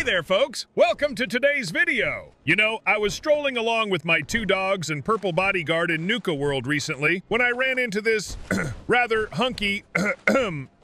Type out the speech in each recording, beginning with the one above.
Hey there, folks! Welcome to today's video. You know, I was strolling along with my 2 dogs and purple bodyguard in Nuka World recently when I ran into this rather hunky,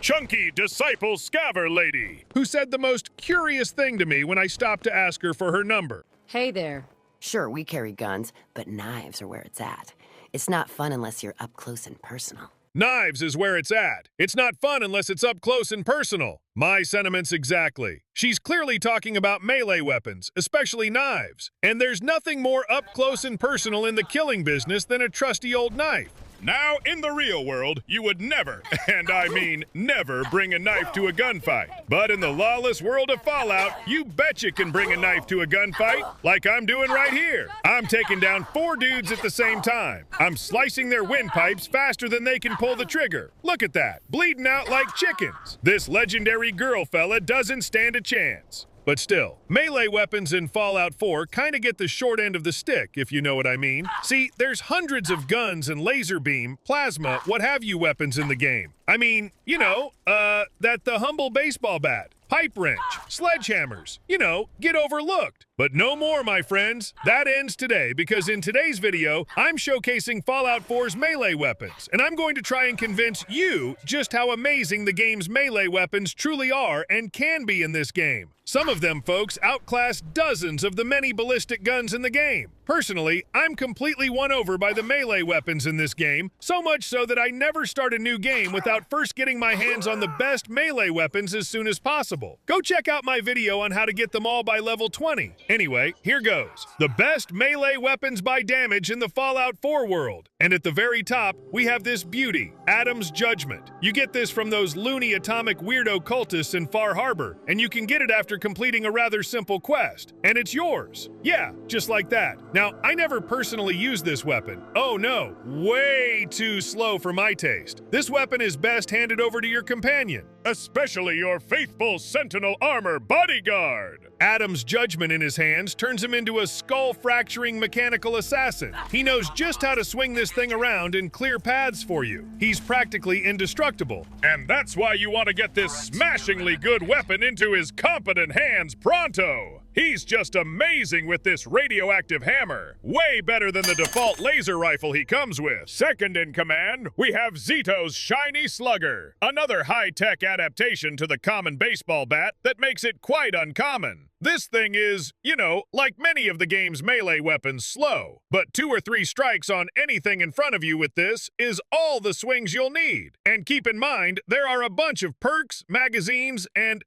chunky disciple scaver lady who said the most curious thing to me when I stopped to ask her for her number. Hey there. Sure, we carry guns, but knives are where it's at. It's not fun unless you're up close and personal. Knives is where it's at. It's not fun unless it's up close and personal. My sentiments exactly. She's clearly talking about melee weapons, especially knives. And there's nothing more up close and personal in the killing business than a trusty old knife. Now, in the real world, you would never, and I mean never, bring a knife to a gunfight. But in the lawless world of Fallout, you bet you can bring a knife to a gunfight, like I'm doing right here. I'm taking down 4 dudes at the same time. I'm slicing their windpipes faster than they can pull the trigger. Look at that, bleeding out like chickens. This legendary girl fella doesn't stand a chance. But still, melee weapons in Fallout 4 kinda get the short end of the stick, if you know what I mean. See, there's hundreds of guns and laser beam, plasma, what have you weapons in the game. I mean, you know, the humble baseball bat, pipe wrench, sledgehammers, you know, get overlooked. But no more, my friends. That ends today because in today's video, I'm showcasing Fallout 4's melee weapons, and I'm going to try and convince you just how amazing the game's melee weapons truly are and can be in this game. Some of them, folks, outclass dozens of the many ballistic guns in the game. Personally, I'm completely won over by the melee weapons in this game, so much so that I never start a new game without first getting my hands on the best melee weapons as soon as possible. Go check out my video on how to get them all by level 20. Anyway, here goes. The best melee weapons by damage in the Fallout 4 world. And at the very top, we have this beauty, Adam's Judgment. You get this from those loony atomic weirdo cultists in Far Harbor, and you can get it after completing a rather simple quest. And it's yours. Yeah, just like that. Now, I never personally use this weapon. Oh no, way too slow for my taste. This weapon is best handed over to your companion, especially your faithful Sentinel Armor bodyguard. Adam's Judgment in his hands turns him into a skull-fracturing mechanical assassin. He knows just how to swing this thing around and clear paths for you. He's practically indestructible. And that's why you want to get this smashingly good weapon into his competent hands pronto. He's just amazing with this radioactive hammer. Way better than the default laser rifle he comes with. Second in command, we have Zito's Shiny Slugger, another high-tech adaptation to the common baseball bat that makes it quite uncommon. This thing is, you know, like many of the game's melee weapons, slow. But 2 or 3 strikes on anything in front of you with this is all the swings you'll need. And keep in mind, there are a bunch of perks, magazines, and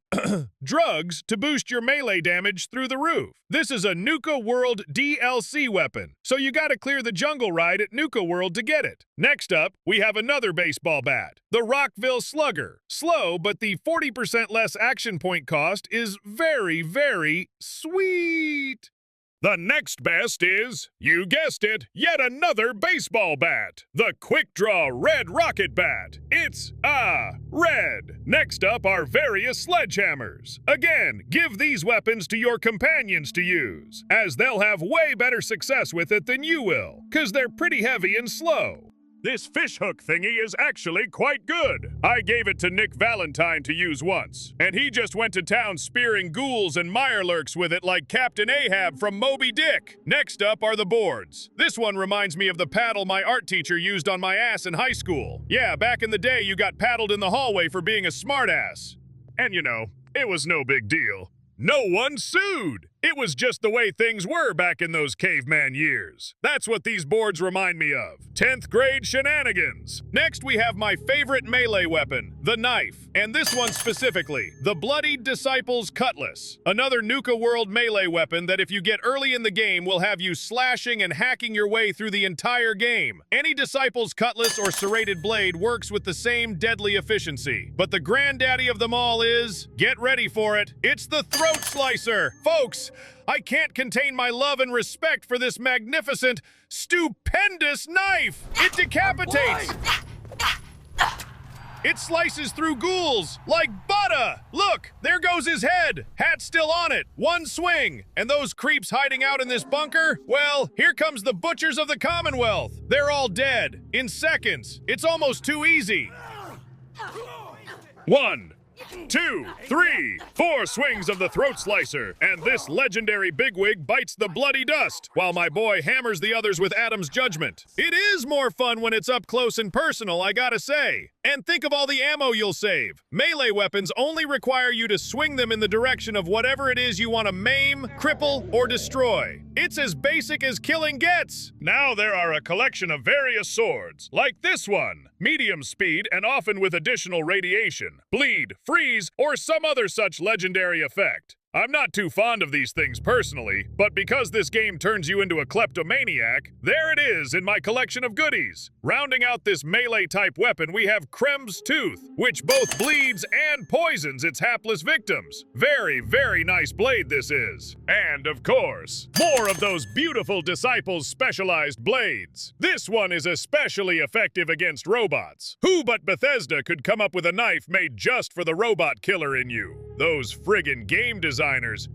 drugs to boost your melee damage through the roof. This is a Nuka World DLC weapon, so you gotta clear the jungle ride at Nuka World to get it. Next up, we have another baseball bat, the Rockville Slugger. Slow, but the 40% less action point cost is very, very sweet. The next best is, you guessed it, yet another baseball bat. The Quick Draw Red Rocket Bat. It's, red. Next up are various sledgehammers. Again, give these weapons to your companions to use, as they'll have way better success with it than you will, 'cause they're pretty heavy and slow. This fishhook thingy is actually quite good. I gave it to Nick Valentine to use once, and he just went to town spearing ghouls and mirelurks with it like Captain Ahab from Moby Dick. Next up are the boards. This one reminds me of the paddle my art teacher used on my ass in high school. Yeah, back in the day you got paddled in the hallway for being a smartass. And you know, it was no big deal. No one sued! It was just the way things were back in those caveman years. That's what these boards remind me of. 10th grade shenanigans. Next, we have my favorite melee weapon, the knife. And this one specifically, the Bloodied Disciple's Cutlass. Another Nuka World melee weapon that if you get early in the game will have you slashing and hacking your way through the entire game. Any Disciple's Cutlass or serrated blade works with the same deadly efficiency. But the granddaddy of them all is, get ready for it, it's the Throat Slicer. Folks, I can't contain my love and respect for this magnificent, stupendous knife! It decapitates! It slices through ghouls like butter! Look, there goes his head! Hat still on it, one swing! And those creeps hiding out in this bunker? Well, here comes the butchers of the Commonwealth! They're all dead, in seconds. It's almost too easy. 1, 2, 3, 4 swings of the throat slicer, and this legendary bigwig bites the bloody dust, while my boy hammers the others with Adam's judgment. It is more fun when it's up close and personal, I gotta say. And think of all the ammo you'll save. Melee weapons only require you to swing them in the direction of whatever it is you want to maim, cripple, or destroy. It's as basic as killing gets. Now there are a collection of various swords, like this one. Medium speed and often with additional radiation, bleed, freeze, or some other such legendary effect. I'm not too fond of these things personally, but because this game turns you into a kleptomaniac, there it is in my collection of goodies. Rounding out this melee-type weapon, we have Krem's Tooth, which both bleeds and poisons its hapless victims. Very, very nice blade this is. And, of course, more of those beautiful Disciples' specialized blades. This one is especially effective against robots. Who but Bethesda could come up with a knife made just for the robot killer in you? Those friggin' game designers.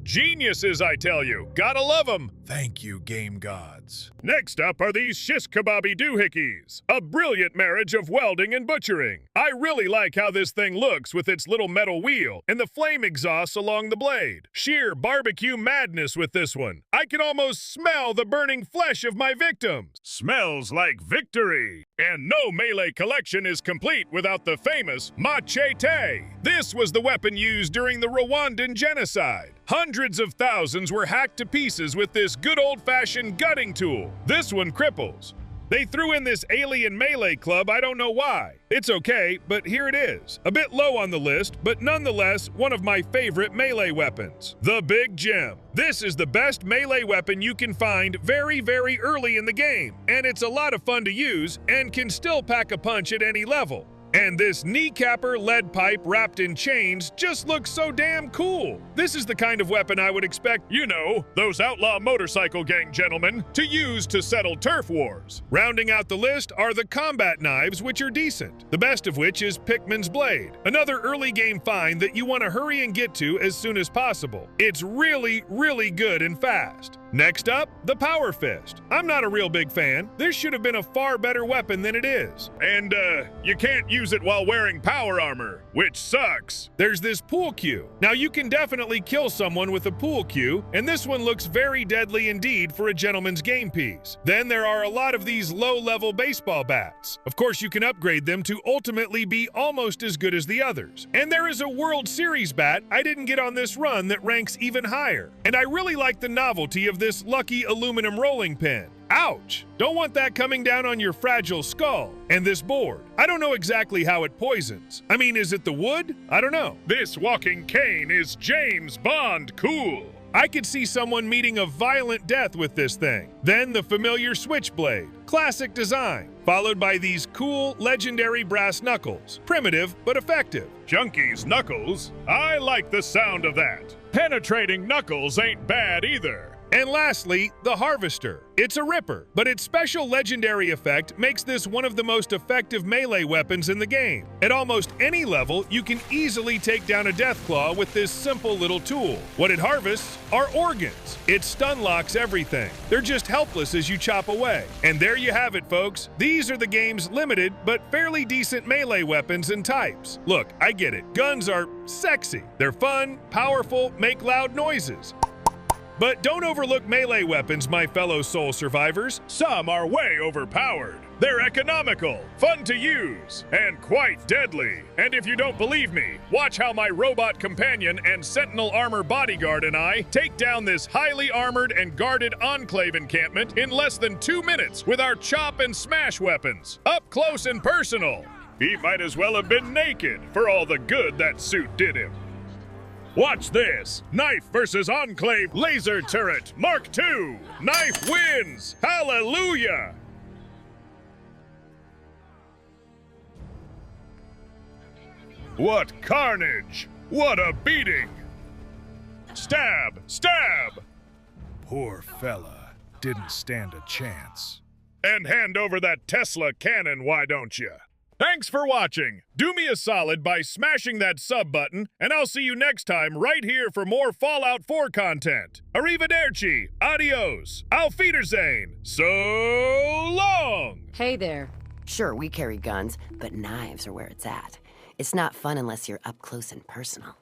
Geniuses, I tell you. Gotta love them. Thank you, game gods. Next up are these shish kebabi doohickeys. A brilliant marriage of welding and butchering. I really like how this thing looks with its little metal wheel and the flame exhausts along the blade. Sheer barbecue madness with this one. I can almost smell the burning flesh of my victims. Smells like victory. And no melee collection is complete without the famous machete. This was the weapon used during the Rwandan genocide. Hundreds of thousands were hacked to pieces with this good old-fashioned gutting tool. This one cripples. They threw in this alien melee club, I don't know why. It's okay, but here it is. A bit low on the list, but nonetheless one of my favorite melee weapons. The Big Gem. This is the best melee weapon you can find very, very early in the game, and it's a lot of fun to use and can still pack a punch at any level. And this kneecapper lead pipe wrapped in chains just looks so damn cool. This is the kind of weapon I would expect, you know, those outlaw motorcycle gang gentlemen to use to settle turf wars. Rounding out the list are the combat knives, which are decent. The best of which is Pikmin's Blade, another early game find that you want to hurry and get to as soon as possible. It's really, really good and fast. Next up, the Power Fist. I'm not a real big fan. This should have been a far better weapon than it is. And, you can't use it while wearing power armor, which sucks. There's this pool cue. Now, you can definitely kill someone with a pool cue, and this one looks very deadly indeed for a gentleman's game piece. Then there are a lot of these low-level baseball bats. Of course, you can upgrade them to ultimately be almost as good as the others. And there is a World Series bat I didn't get on this run that ranks even higher. And I really like the novelty of this lucky aluminum rolling pin. Ouch! Don't want that coming down on your fragile skull. And this board. I don't know exactly how it poisons. I mean, is it the wood? I don't know. This walking cane is James Bond cool. I could see someone meeting a violent death with this thing. Then the familiar switchblade. Classic design. Followed by these cool, legendary brass knuckles. Primitive, but effective. Junkie's knuckles? I like the sound of that. Penetrating knuckles ain't bad either. And lastly, the Harvester. It's a ripper, but its special legendary effect makes this one of the most effective melee weapons in the game. At almost any level, you can easily take down a Deathclaw with this simple little tool. What it harvests are organs. It stun locks everything. They're just helpless as you chop away. And there you have it, folks. These are the game's limited but fairly decent melee weapons and types. Look, I get it. Guns are sexy. They're fun, powerful, make loud noises. But don't overlook melee weapons, my fellow soul survivors. Some are way overpowered. They're economical, fun to use, and quite deadly. And if you don't believe me, watch how my robot companion and Sentinel armor bodyguard and I take down this highly armored and guarded Enclave encampment in less than 2 minutes with our chop and smash weapons, up close and personal. He might as well have been naked for all the good that suit did him. Watch this! Knife versus Enclave Laser Turret Mark II! Knife wins! Hallelujah! What carnage! What a beating! Stab! Stab! Poor fella. Didn't stand a chance. And hand over that Tesla cannon, why don't you? Thanks for watching. Do me a solid by smashing that sub button, and I'll see you next time right here for more Fallout 4 content. Arrivederci, adios, auf Wiedersehen, so long! Hey there. Sure, we carry guns, but knives are where it's at. It's not fun unless you're up close and personal.